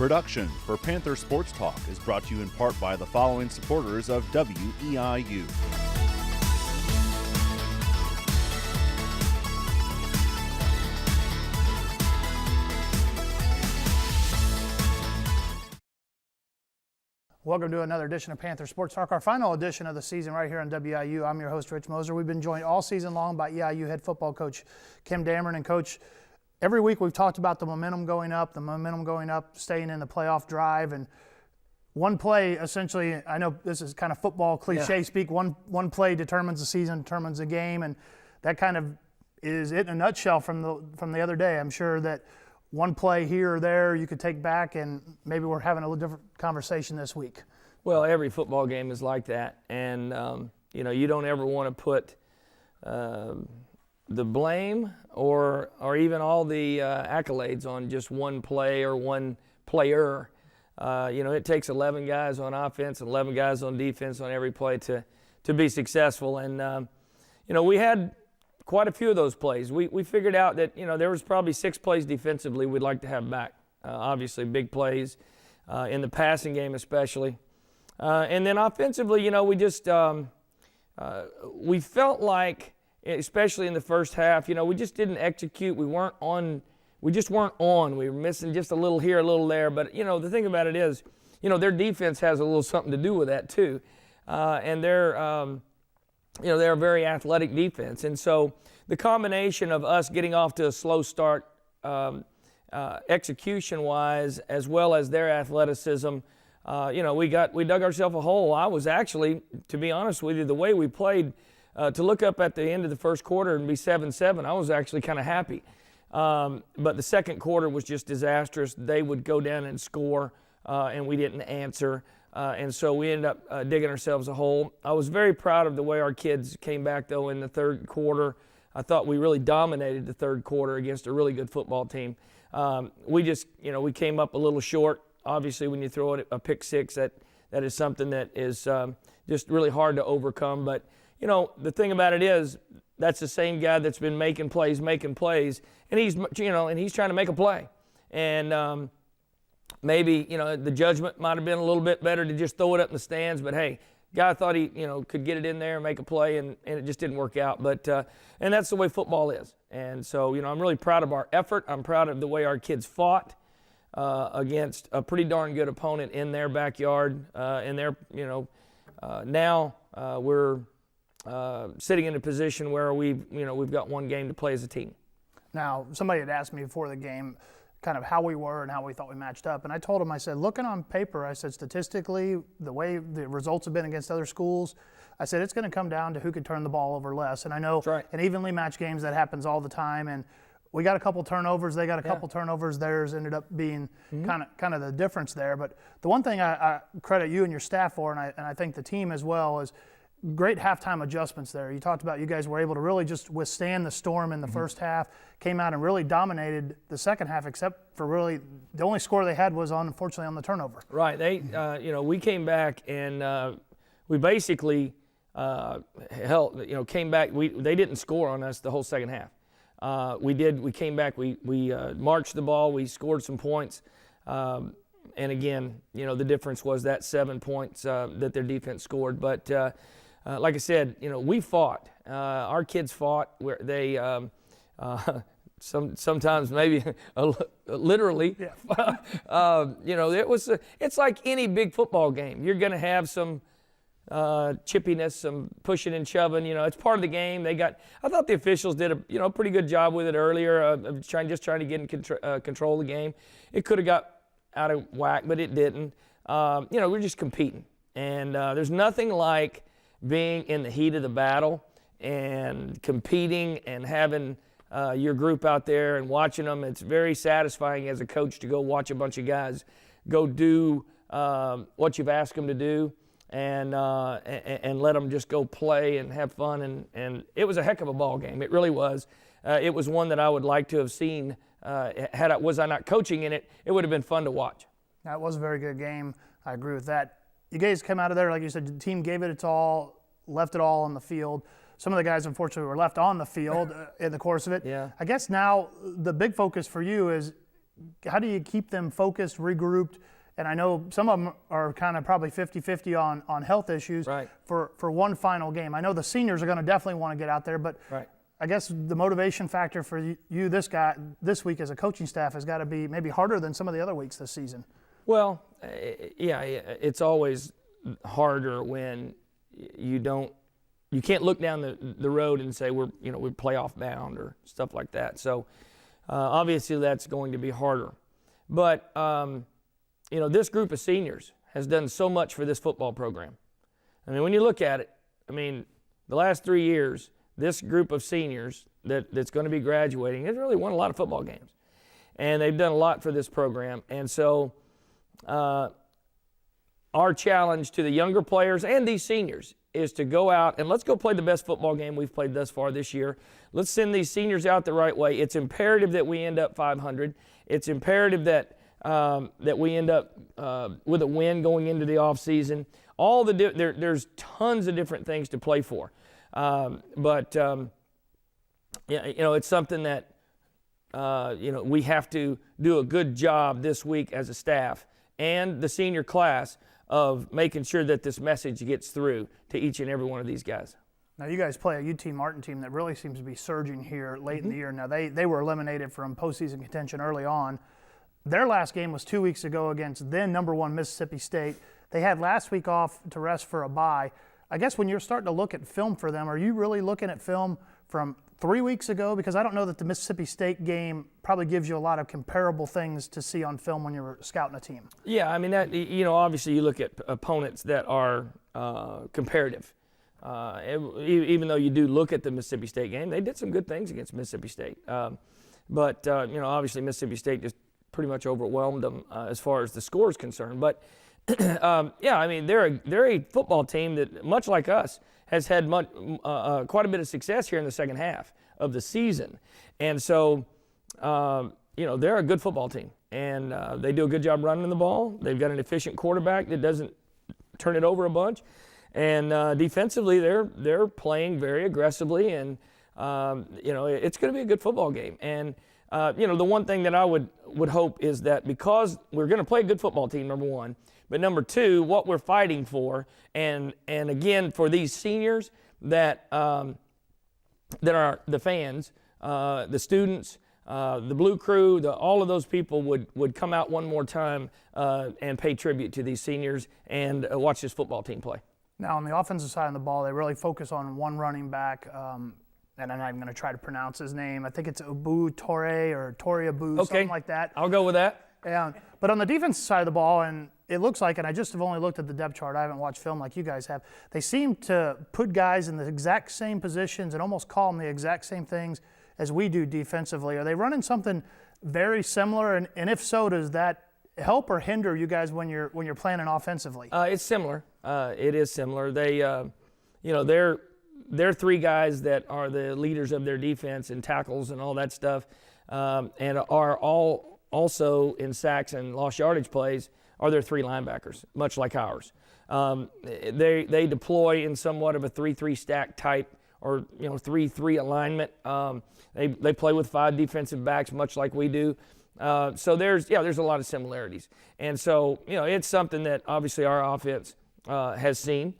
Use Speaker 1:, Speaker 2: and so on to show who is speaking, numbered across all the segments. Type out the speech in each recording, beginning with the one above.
Speaker 1: Production for Panther Sports Talk is brought to you in part by the following supporters of WEIU.
Speaker 2: Welcome to another edition of Panther Sports Talk, our final edition of the season right here on WIU. I'm your host, Rich Moser. We've been joined all season long by EIU head football coach Kim Dameron. And Coach, every week we've talked about the momentum going up, staying in the playoff drive. And one play, essentially, I know this is kind of football cliche speak, one play determines the season, determines the game. And that kind of is it in a nutshell from the other day. I'm sure that one play here or there you could take back, and maybe we're having a little different conversation this week.
Speaker 3: Well, every football game is like that, and you don't ever want to put the blame or even all the accolades on just one play or one player. It takes 11 guys on offense and 11 guys on defense on every play to be successful, and we had quite a few of those plays. We figured out that, there was probably 6 plays defensively we'd like to have back. Obviously, big plays in the passing game especially. And then offensively, we just we felt like, especially in the first half, we just didn't execute. We just weren't on. We were missing just a little here, a little there. But, the thing about it is, their defense has a little something to do with that too. And they're a very athletic defense. And so the combination of us getting off to a slow start execution-wise, as well as their athleticism, we dug ourselves a hole. I was actually, to be honest with you, the way we played, to look up at the end of the first quarter and be 7-7, I was actually kind of happy. But the second quarter was just disastrous. They would go down and score, and we didn't answer. And so we ended up digging ourselves a hole. I was very proud of the way our kids came back, though, in the third quarter. I thought we really dominated the third quarter against a really good football team. We came up a little short. Obviously, when you throw a pick six, that is something that is just really hard to overcome. But, the thing about it is that's the same guy that's been making plays, and he's trying to make a play. And maybe, the judgment might have been a little bit better to just throw it up in the stands. But, hey, guy thought he, could get it in there and make a play, and it just didn't work out. But and that's the way football is. And so, I'm really proud of our effort. I'm proud of the way our kids fought against a pretty darn good opponent in their backyard. And they're, now we're sitting in a position where we've got one game to play as a team.
Speaker 2: Now, somebody had asked me before the game kind of how we were and how we thought we matched up. And I told him, I said, looking on paper, I said, statistically, the way the results have been against other schools, I said, it's going to come down to who could turn the ball over less. And I know in evenly matched games that happens all the time. And we got a couple turnovers. They got a couple turnovers. Theirs ended up being kind of the difference there. But the one thing I credit you and your staff for, and I think the team as well, is great halftime adjustments there. You talked about you guys were able to really just withstand the storm in the first half, came out and really dominated the second half, except for really the only score they had was unfortunately on the turnover.
Speaker 3: Right. They, we came back and we basically came back. They didn't score on us the whole second half. We came back. We marched the ball. We scored some points. And again, the difference was that 7 points that their defense scored. But like I said, we fought. Our kids fought. Where they sometimes maybe literally. It's like any big football game. You're going to have some chippiness, some pushing and shoving. It's part of the game. I thought the officials did a pretty good job with it earlier of trying to get in control of the game. It could have got out of whack, but it didn't. We're just competing. And there's nothing like being in the heat of the battle and competing and having your group out there and watching them. It's very satisfying as a coach to go watch a bunch of guys go do what you've asked them to do and let them just go play and have fun. And it was a heck of a ball game. It really was. It was one that I would like to have seen. Was I not coaching in it, it would have been fun to watch.
Speaker 2: That was a very good game. I agree with that. You guys come out of there, like you said, the team gave it its all, left it all on the field. Some of the guys, unfortunately, were left on the field in the course of it.
Speaker 3: Yeah.
Speaker 2: I guess now the big focus for you is you keep them focused, regrouped? And I know some of them are kind of probably 50-50 on health issues for one final game. I know the seniors are going to definitely want to get out there, but I guess the motivation factor for you this week as a coaching staff has got to be maybe harder than some of the other weeks this season.
Speaker 3: Well, yeah, it's always harder when you can't look down the road and say we're playoff bound or stuff like that. So obviously that's going to be harder. But this group of seniors has done so much for this football program. I mean, when you look at it, the last 3 years, this group of seniors that's going to be graduating has really won a lot of football games. And they've done a lot for this program. And so our challenge to the younger players and these seniors is to go out and let's go play the best football game we've played thus far this year. Let's send these seniors out the right way. It's imperative that we end up 500. It's imperative that we end up with a win going into the offseason. There's tons of different things to play for. But it's something that, we have to do a good job this week as a staff and the senior class of making sure that this message gets through to each and every one of these guys.
Speaker 2: Now, you guys play a UT Martin team that really seems to be surging here late in the year. Now, they were eliminated from postseason contention early on. Their last game was 2 weeks ago against then number 1 Mississippi State. They had last week off to rest for a bye. I guess when you're starting to look at film for them, are you really looking at film from 3 weeks ago? Because I don't know that the Mississippi State game probably gives you a lot of comparable things to see on film when you're scouting a team.
Speaker 3: Yeah, obviously you look at opponents that are comparative. Even though you do look at the Mississippi State game, they did some good things against Mississippi State. But obviously Mississippi State just pretty much overwhelmed them as far as the score is concerned. But they're a football team that, much like us, has had quite a bit of success here in the second half of the season. And so, they're a good football team. And they do a good job running the ball. They've got an efficient quarterback that doesn't turn it over a bunch. And defensively, they're playing very aggressively. And, it's going to be a good football game. And, the one thing that I would hope is that because we're going to play a good football team, number one, but number two, what we're fighting for, and again, for these seniors that are the fans, the students, the Blue Crew, all of those people would come out one more time and pay tribute to these seniors and watch this football team play.
Speaker 2: Now, on the offensive side of the ball, they really focus on one running back, and I'm not even going to try to pronounce his name. I think it's Abu Torre or Torre Abu, something like that.
Speaker 3: I'll go with that.
Speaker 2: Yeah, but on the defensive side of the ball, and it looks like, and I just have only looked at the depth chart, I haven't watched film like you guys have, they seem to put guys in the exact same positions and almost call them the exact same things as we do defensively. Are they running something very similar? And if so, does that help or hinder you guys when you're planning offensively?
Speaker 3: It's similar. It is similar. They're three guys that are the leaders of their defense and tackles and all that stuff, and are all also in sacks and lost yardage plays are their three linebackers, much like ours. They deploy in somewhat of a 3-3 stack type or 3-3 alignment. They play with 5 defensive backs, much like we do. So there's a lot of similarities, and so it's something that obviously our offense has seen.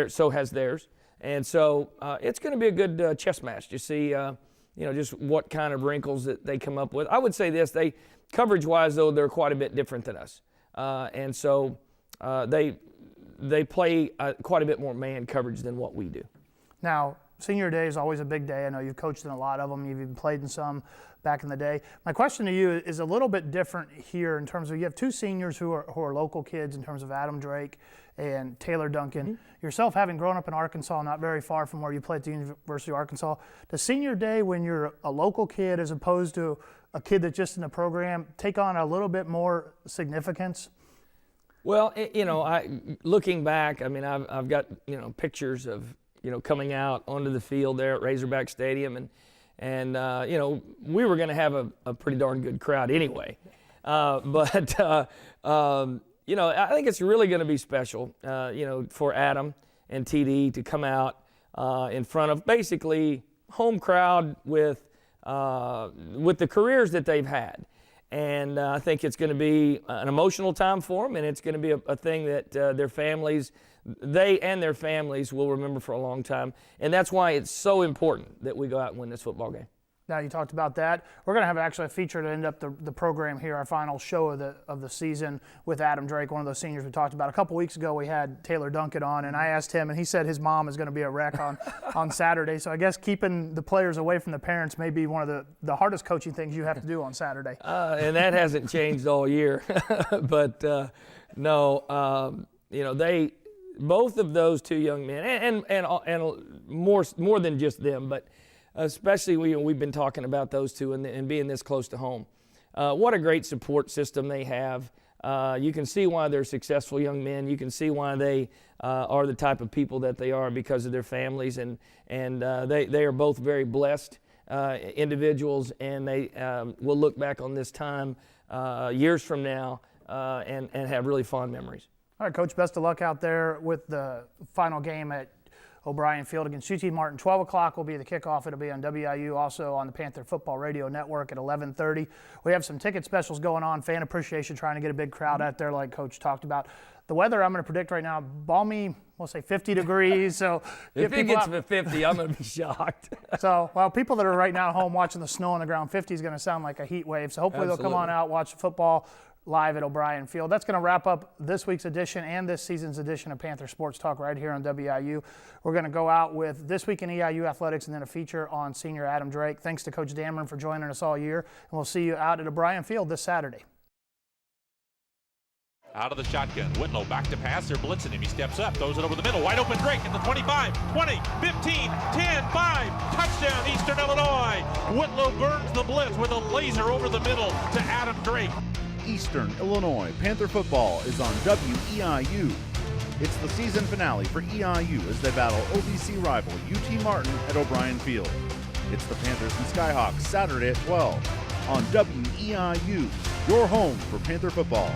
Speaker 3: So has theirs. And so it's going to be a good chess match to see, just what kind of wrinkles that they come up with. I would say this: coverage-wise, though, they're quite a bit different than us, and so they play quite a bit more man coverage than what we do.
Speaker 2: Now, senior day is always a big day. I know you've coached in a lot of them. You've even played in some back in the day. My question to you is a little bit different here in terms of you have 2 seniors who are local kids in terms of Adam Drake and Taylor Duncan. Mm-hmm. Yourself, having grown up in Arkansas, not very far from where you played at the University of Arkansas, does senior day, when you're a local kid as opposed to a kid that's just in the program, take on a little bit more significance?
Speaker 3: Well, looking back, I've got pictures of coming out onto the field there at Razorback Stadium, and we were going to have a pretty darn good crowd anyway. I think it's really going to be special, for Adam and TD to come out in front of basically home crowd with the careers that they've had. And I think it's going to be an emotional time for them, and it's going to be a thing that they and their families will remember for a long time. And that's why it's so important that we go out and win this football game.
Speaker 2: Now you talked about that. We're going to have actually a feature to end up the program here, our final show of the season with Adam Drake, one of those seniors we talked about. A couple weeks ago we had Taylor Duncan on, and I asked him, and he said his mom is going to be a wreck on Saturday. So I guess keeping the players away from the parents may be one of the hardest coaching things you have to do on Saturday.
Speaker 3: And that hasn't changed all year. But no, they both of those two young men, and more than just them, but especially we've been talking about those two and being this close to home. What a great support system they have. You can see why they're successful young men. You can see why they are the type of people that they are because of their families, and they are both very blessed individuals, and they will look back on this time years from now and have really fond memories.
Speaker 2: All right, Coach, best of luck out there with the final game at O'Brien Field against UT Martin. 12 o'clock will be the kickoff. It'll be on WIU, also on the Panther Football Radio Network at 11:30. We have some ticket specials going on, fan appreciation, trying to get a big crowd out there like Coach talked about. The weather I'm going to predict right now, balmy, we'll say 50 degrees. So
Speaker 3: if it gets to 50, I'm going to be shocked.
Speaker 2: So, well, people that are right now at home watching the snow on the ground, 50 is going to sound like a heat wave. So hopefully They'll come on out, watch football live at O'Brien Field. That's going to wrap up this week's edition and this season's edition of Panther Sports Talk right here on WIU. We're going to go out with This Week in EIU Athletics and then a feature on senior Adam Drake. Thanks to Coach Dameron for joining us all year, and we'll see you out at O'Brien Field this Saturday.
Speaker 4: Out of the shotgun, Whitlow back to pass. They're blitzing him. He steps up, throws it over the middle. Wide open Drake at the 25, 20, 15, 10, 5. Touchdown, Eastern Illinois. Whitlow burns the blitz with a laser over the middle to Adam Drake.
Speaker 1: Eastern Illinois Panther football is on WEIU. It's the season finale for EIU as they battle OVC rival UT Martin at O'Brien Field. It's the Panthers and Skyhawks Saturday at 12 on WEIU, your home for Panther football.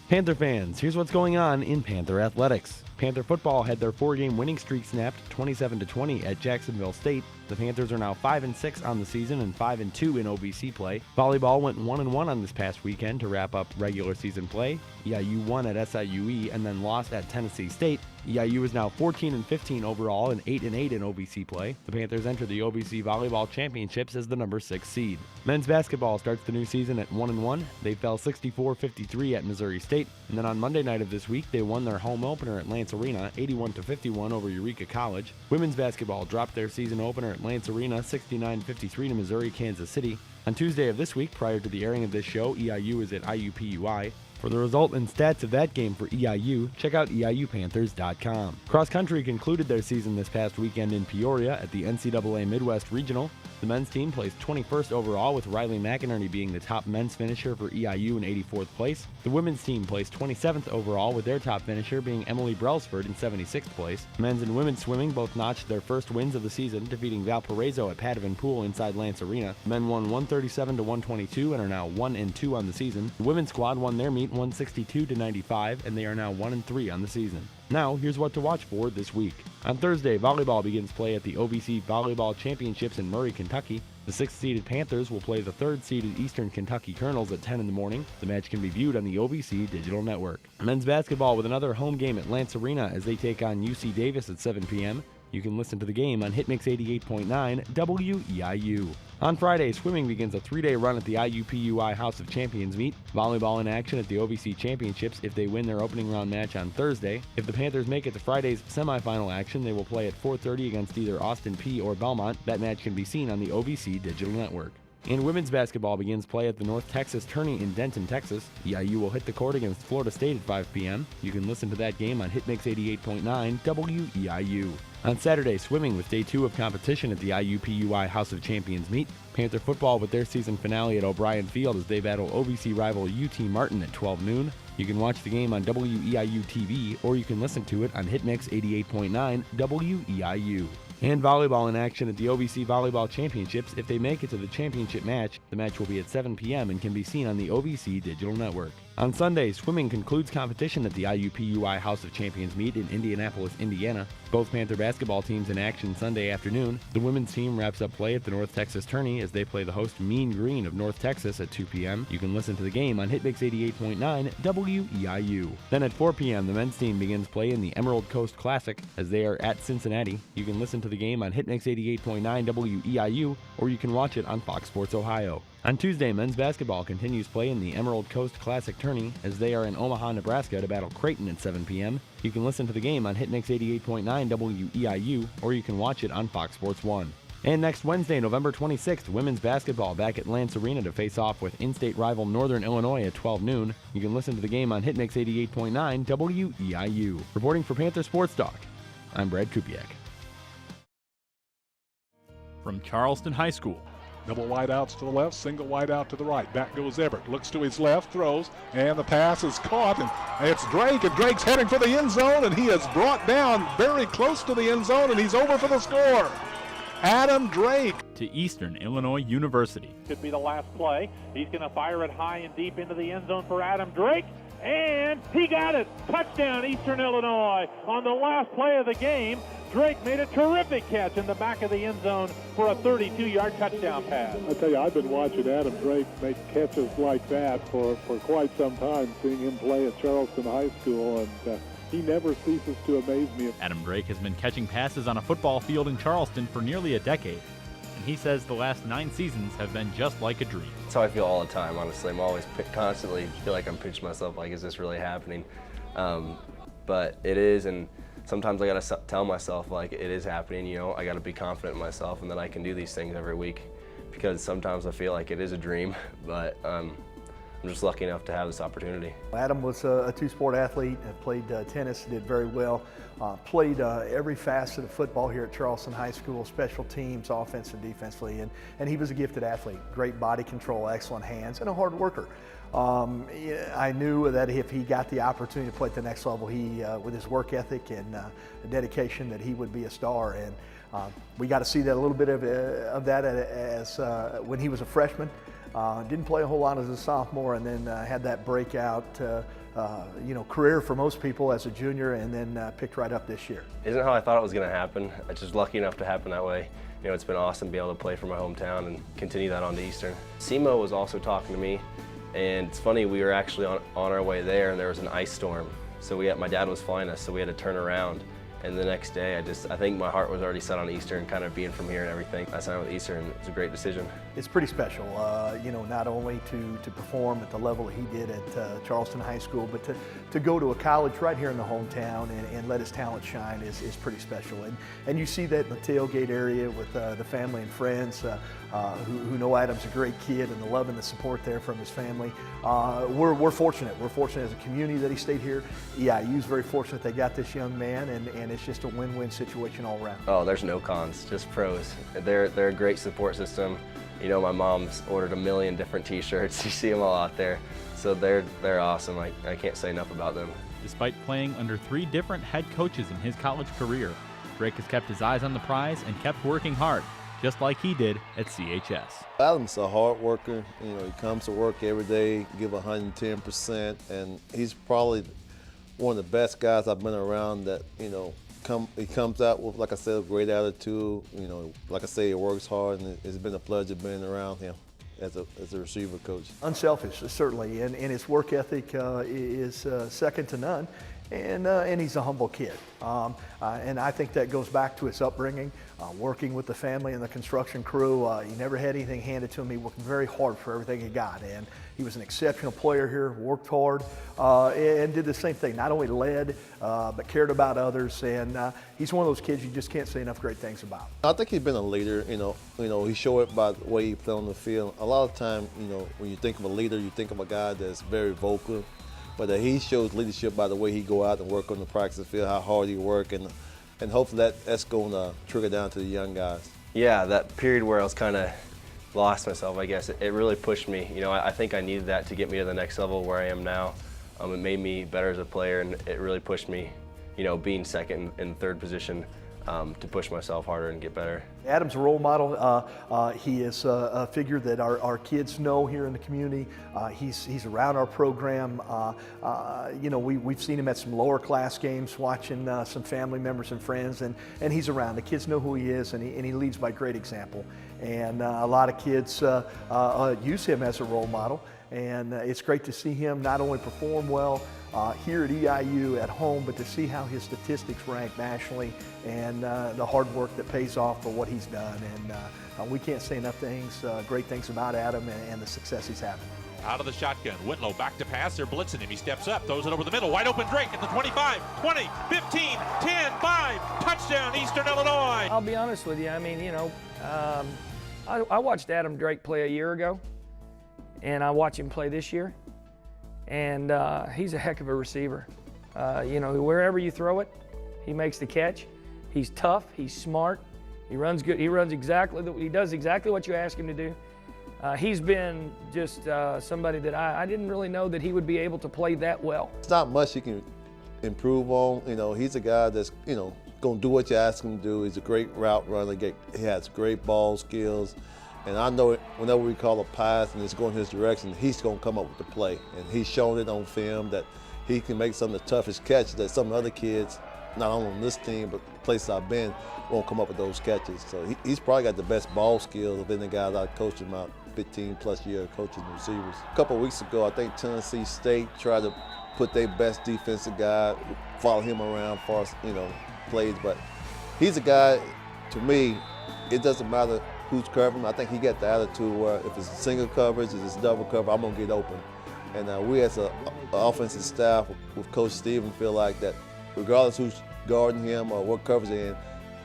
Speaker 5: Panther fans, here's what's going on in Panther athletics. Panther football had their 4-game winning streak snapped 27-20 at Jacksonville State. The Panthers are now 5-6 on the season and 5-2 in OVC play. Volleyball went 1-1 on this past weekend to wrap up regular season play. EIU won at SIUE and then lost at Tennessee State. EIU is now 14-15 overall and 8-8 in OVC play. The Panthers enter the OVC Volleyball Championships as the number 6 seed. Men's basketball starts the new season at 1-1. They fell 64-53 at Missouri State. And then on Monday night of this week, they won their home opener at Lance Arena, 81-51 over Eureka College. Women's basketball dropped their season opener at Lance Arena, 69-53 to Missouri, Kansas City. On Tuesday of this week, prior to the airing of this show, EIU is at IUPUI. For the result and stats of that game for EIU, check out EIUPanthers.com. Cross country concluded their season this past weekend in Peoria at the NCAA Midwest Regional. The men's team placed 21st overall, with Riley McInerney being the top men's finisher for EIU in 84th place. The women's team placed 27th overall, with their top finisher being Emily Brelsford in 76th place. Men's and women's swimming both notched their first wins of the season, defeating Valparaiso at Padovan Pool inside Lance Arena. The men won 137-122 and are now 1-2 on the season. The women's squad won their meet 162-95, and they are now 1-3 on the season. Now, here's what to watch for this week. On Thursday, volleyball begins play at the OVC Volleyball Championships in Murray, Kentucky. The 6th-seeded Panthers will play the 3rd-seeded Eastern Kentucky Colonels at 10 in the morning. The match can be viewed on the OVC Digital Network. Men's basketball with another home game at Lance Arena as they take on UC Davis at 7 p.m. You can listen to the game on Hitmix 88.9 WEIU. On Friday, swimming begins a 3-day run at the IUPUI House of Champions meet. Volleyball in action at the OVC Championships if they win their opening round match on Thursday. If the Panthers make it to Friday's semifinal action, they will play at 4:30 against either Austin Peay or Belmont. That match can be seen on the OVC Digital Network. And women's basketball begins play at the North Texas Tourney in Denton, Texas. EIU will hit the court against Florida State at 5 p.m. You can listen to that game on Hitmix 88.9 WEIU. On Saturday, swimming with day 2 of competition at the IUPUI House of Champions meet. Panther football with their season finale at O'Brien Field as they battle OVC rival UT Martin at 12 noon. You can watch the game on WEIU TV, or you can listen to it on Hitmix 88.9 WEIU. And volleyball in action at the OVC Volleyball Championships. If they make it to the championship match, the match will be at 7 p.m. and can be seen on the OVC Digital Network. On Sunday, swimming concludes competition at the IUPUI House of Champions meet in Indianapolis, Indiana. Both Panther basketball teams in action Sunday afternoon. The women's team wraps up play at the North Texas Tourney as they play the host Mean Green of North Texas at 2 p.m. You can listen to the game on Hitmix 88.9 WEIU. Then at 4 p.m., the men's team begins play in the Emerald Coast Classic as they are at Cincinnati. You can listen to the game on Hitmix 88.9 WEIU, or you can watch it on Fox Sports Ohio. On Tuesday, men's basketball continues play in the Emerald Coast Classic Tourney as they are in Omaha, Nebraska to battle Creighton at 7 p.m. You can listen to the game on Hitmix 88.9 WEIU, or you can watch it on Fox Sports 1. And next Wednesday, November 26th, women's basketball back at Lance Arena to face off with in-state rival Northern Illinois at 12 noon. You can listen to the game on Hitmix 88.9 WEIU. Reporting for Panther Sports Talk, I'm Brad Kupiak.
Speaker 6: From Charleston High School.
Speaker 7: Double wide outs to the left, single wide out to the right. Back goes Everett, looks to his left, throws, and the pass is caught, and it's Drake, and Drake's heading for the end zone, and he is brought down very close to the end zone, and he's over for the score. Adam Drake.
Speaker 6: To Eastern Illinois University.
Speaker 4: Could be the last play. He's going to fire it high and deep into the end zone for Adam Drake, and he got it. Touchdown, Eastern Illinois. On the last play of the game, Drake made a terrific catch in the back of the end zone for a 32-yard touchdown pass.
Speaker 8: I tell you, I've been watching Adam Drake make catches like that for quite some time, seeing him play at Charleston High School, and he never ceases to amaze me.
Speaker 6: Adam Drake has been catching passes on a football field in Charleston for nearly a decade, and he says the last 9 seasons have been just like a dream.
Speaker 9: That's how I feel all the time, honestly. I'm always constantly feel like I'm pinching myself, like, is this really happening? But it is, and sometimes I gotta tell myself, like, it is happening, you know, I gotta be confident in myself and that I can do these things every week, because sometimes I feel like it is a dream, but I'm just lucky enough to have this opportunity.
Speaker 10: Adam was a two-sport athlete, played tennis, did very well, played every facet of football here at Charleston High School, special teams, offense and defensively, and he was a gifted athlete, great body control, excellent hands, and a hard worker. I knew that if he got the opportunity to play at the next level, he, with his work ethic and dedication, that he would be a star. And we got to see that a little bit of that as when he was a freshman. Didn't play a whole lot as a sophomore, and then had that breakout career for most people as a junior, and then picked right up this year.
Speaker 9: Isn't how I thought it was going to happen. It's just lucky enough to happen that way. You know, it's been awesome being able to play for my hometown and continue that on to Eastern. SEMO was also talking to me, and it's funny, we were actually on our way there, and there was an ice storm. So my dad was flying us, so we had to turn around. And the next day, I think my heart was already set on Eastern, kind of being from here and everything. I signed with Eastern, and it was a great decision.
Speaker 10: It's pretty special, not only to perform at the level that he did at Charleston High School, but to go to a college right here in the hometown and let his talent shine is pretty special. And you see that in the tailgate area with the family and friends who know Adam's a great kid, and the love and the support there from his family. We're fortunate. We're fortunate as a community that he stayed here. EIU's very fortunate they got this young man, and it's just a win-win situation all around.
Speaker 9: Oh, there's no cons, just pros. They're a great support system. You know, my mom's ordered 1 million different t-shirts. You see them all out there. So they're awesome. I can't say enough about them.
Speaker 6: Despite playing under 3 different head coaches in his college career, Drake has kept his eyes on the prize and kept working hard, just like he did at CHS.
Speaker 11: Adam's a hard worker. You know, he comes to work every day, give 110%, and he's probably one of the best guys I've been around that, you know, he comes out with, like I said, a great attitude. You know, like I say, he works hard, and it's been a pleasure being around him as a receiver coach.
Speaker 10: Unselfish, certainly, and his work ethic is second to none. And he's a humble kid. And I think that goes back to his upbringing, working with the family and the construction crew. He never had anything handed to him. He worked very hard for everything he got. And he was an exceptional player here, worked hard, and did the same thing. Not only led, but cared about others. And he's one of those kids you just can't say enough great things about.
Speaker 11: I think he's been a leader. You know, he showed it by the way he played on the field. A lot of time, you know, when you think of a leader, you think of a guy that's very vocal. But he shows leadership by the way he go out and work on the practice field, how hard he work, and hopefully that's going to trigger down to the young guys.
Speaker 9: Yeah, that period where I was kind of lost myself, I guess, it really pushed me. You know, I think I needed that to get me to the next level where I am now. It made me better as a player, and it really pushed me, you know, being second and third position to push myself harder and get better.
Speaker 10: Adam's a role model. He is a figure that our kids know here in the community. He's around our program. You know, we've seen him at some lower class games, watching some family members and friends, and he's around. The kids know who he is, and he leads by great example. And a lot of kids use him as a role model. And it's great to see him not only perform well here at EIU at home, but to see how his statistics rank nationally and the hard work that pays off for what he's done. And we can't say enough great things about Adam and the success he's having.
Speaker 4: Out of the shotgun, Whitlow back to pass. They're blitzing him. He steps up, throws it over the middle. Wide open Drake at the 25, 20, 15, 10, 5. Touchdown, Eastern Illinois.
Speaker 3: I'll be honest with you. I mean, you know, I watched Adam Drake play a year ago, and I watch him play this year, and he's a heck of a receiver. You know, wherever you throw it, he makes the catch. He's tough. He's smart. He runs good. He runs he does exactly what you ask him to do. He's been just somebody that I didn't really know that he would be able to play that well.
Speaker 11: It's not much he can improve on. You know, he's a guy that's, you know, going to do what you ask him to do. He's a great route runner. He has great ball skills. And I know whenever we call a pass and it's going his direction, he's going to come up with the play. And he's shown it on film that he can make some of the toughest catches that some other kids, not only on this team, but places I've been, won't come up with those catches. So he's probably got the best ball skills of any guys I've coached in my 15-plus year coaching receivers. A couple of weeks ago, I think Tennessee State tried to put their best defensive guy, follow him around for, you know, plays. But he's a guy, to me, it doesn't matter who's covering. I think he got the attitude where if it's single coverage, if it's double cover, I'm going to get open. And we as an offensive staff with Coach Steven feel like that regardless who's guarding him or what covers in,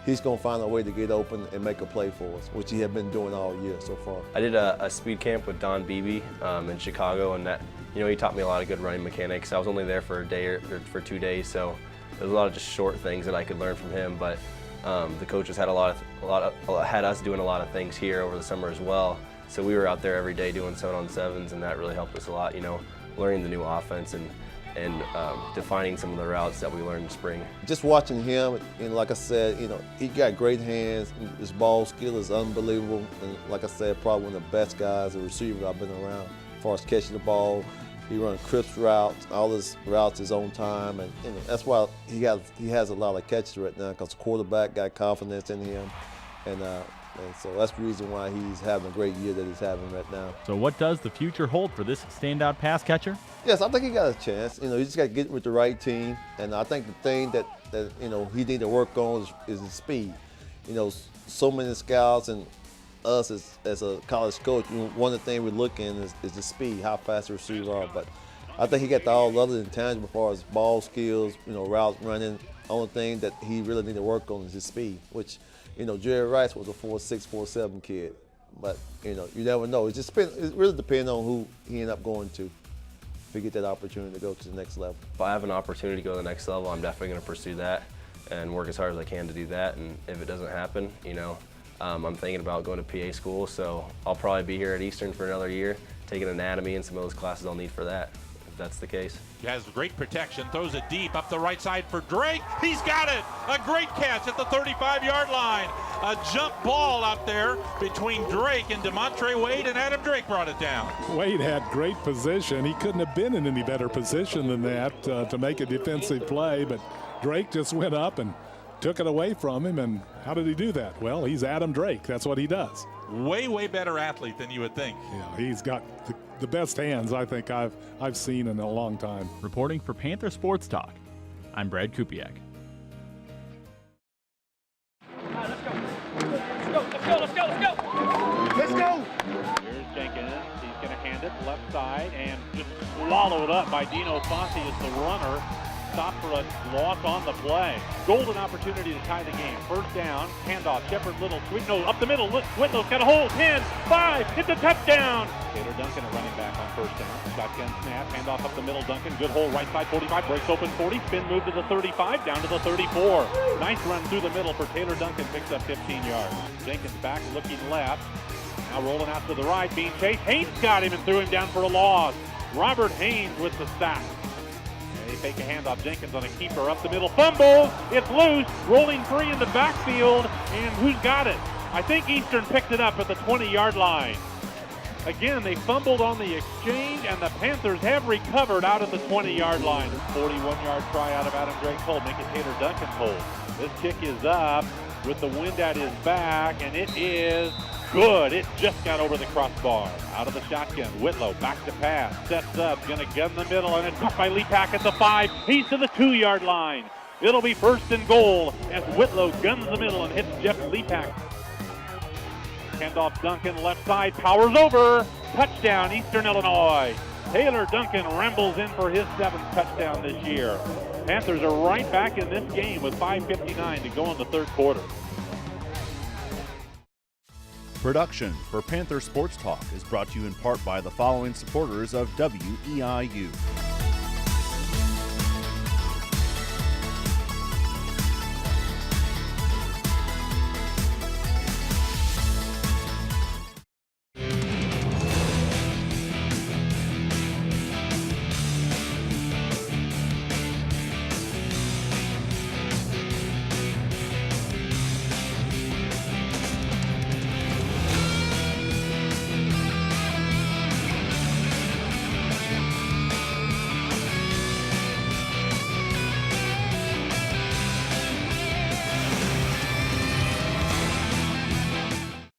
Speaker 11: he's going to find a way to get open and make a play for us, which he has been doing all year so far.
Speaker 9: I did a speed camp with Don Beebe in Chicago, and that, you know, he taught me a lot of good running mechanics. I was only there for a day or for 2 days, so there's a lot of just short things that I could learn from him. But the coaches had had us doing a lot of things here over the summer as well. So we were out there every day doing 7-on-7s, and that really helped us a lot. You know, learning the new offense and defining some of the routes that we learned in spring.
Speaker 11: Just watching him, and like I said, you know, he got great hands. His ball skill is unbelievable, and like I said, probably one of the best guys, a receiver I've been around as far as catching the ball. He runs crisp routes. All his routes is on time, and you know, that's why he has a lot of catches right now, because the quarterback got confidence in him, and so that's the reason why he's having a great year that he's having right now.
Speaker 6: So what does the future hold for this standout pass catcher?
Speaker 11: Yes, I think he got a chance. You know, he just got to get with the right team, and I think the thing that you know he need to work on is his speed. You know, so many scouts and us as a college coach, you know, one of the things we look in is the speed, how fast the receivers are. But I think he got all the other intangibles as far as ball skills, you know, route running. Only thing that he really need to work on is his speed, which, you know, Jerry Rice was a 4.6, 4.7 kid. But, you know, you never know. It really depends on who he end up going to if he get that opportunity to go to the next level.
Speaker 9: If I have an opportunity to go to the next level, I'm definitely going to pursue that and work as hard as I can to do that. And if it doesn't happen, you know, I'm thinking about going to PA school, so I'll probably be here at Eastern for another year, taking anatomy and some of those classes I'll need for that, if that's the case.
Speaker 4: He has great protection, throws it deep up the right side for Drake. He's got it! A great catch at the 35-yard line. A jump ball out there between Drake and DeMontre Wade, and Adam Drake brought it down.
Speaker 7: Wade had great position. He couldn't have been in any better position than that to make a defensive play, but Drake just went up and took it away from him. And how did he do that? Well, he's Adam Drake. That's what he does.
Speaker 4: Way, way better athlete than you would think.
Speaker 7: Yeah, he's got the best hands I think I've seen in a long time.
Speaker 6: Reporting for Panther Sports Talk, I'm Brad Kupiak.
Speaker 2: Let's go!
Speaker 12: Here's Jenkins. He's going to hand it left side and just swallowed up by Dino Fossey as the runner. Stop for a loss on the play. Golden opportunity to tie the game. First down, handoff, Shepard Little, no, up the middle, Whitlow's got a hold, 10, 5, it's a touchdown. Taylor Duncan, a running back on first down. Shotgun snap, handoff up the middle, Duncan, good hole, right side, 45, breaks open 40, spin move to the 35, down to the 34. Nice run through the middle for Taylor Duncan, picks up 15 yards. Jenkins back, looking left, now rolling out to the right, being chased. Haynes got him and threw him down for a loss. Robert Haynes with the sack. Fake a handoff. Jenkins on a keeper up the middle. Fumble. It's loose. Rolling free in the backfield. And who's got it? I think Eastern picked it up at the 20-yard line. Again, they fumbled on the exchange, and the Panthers have recovered out at the 20-yard line. 41-yard try out of Adam Drake hold. Make it Taylor Duncan hold. This kick is up with the wind at his back, and it is good. It just got over the crossbar. Out of the shotgun, Whitlow back to pass. Sets up, gonna gun the middle, and it's caught by Lepak at the 5. He's to the 2-yard line. It'll be 1st and goal as Whitlow guns the middle and hits Jeff Lepak. Handoff Duncan, left side, powers over. Touchdown, Eastern Illinois. Taylor Duncan rambles in for his 7th touchdown this year. Panthers are right back in this game with 5:59 to go in the 3rd quarter.
Speaker 1: Production for Panther Sports Talk is brought to you in part by the following supporters of WEIU.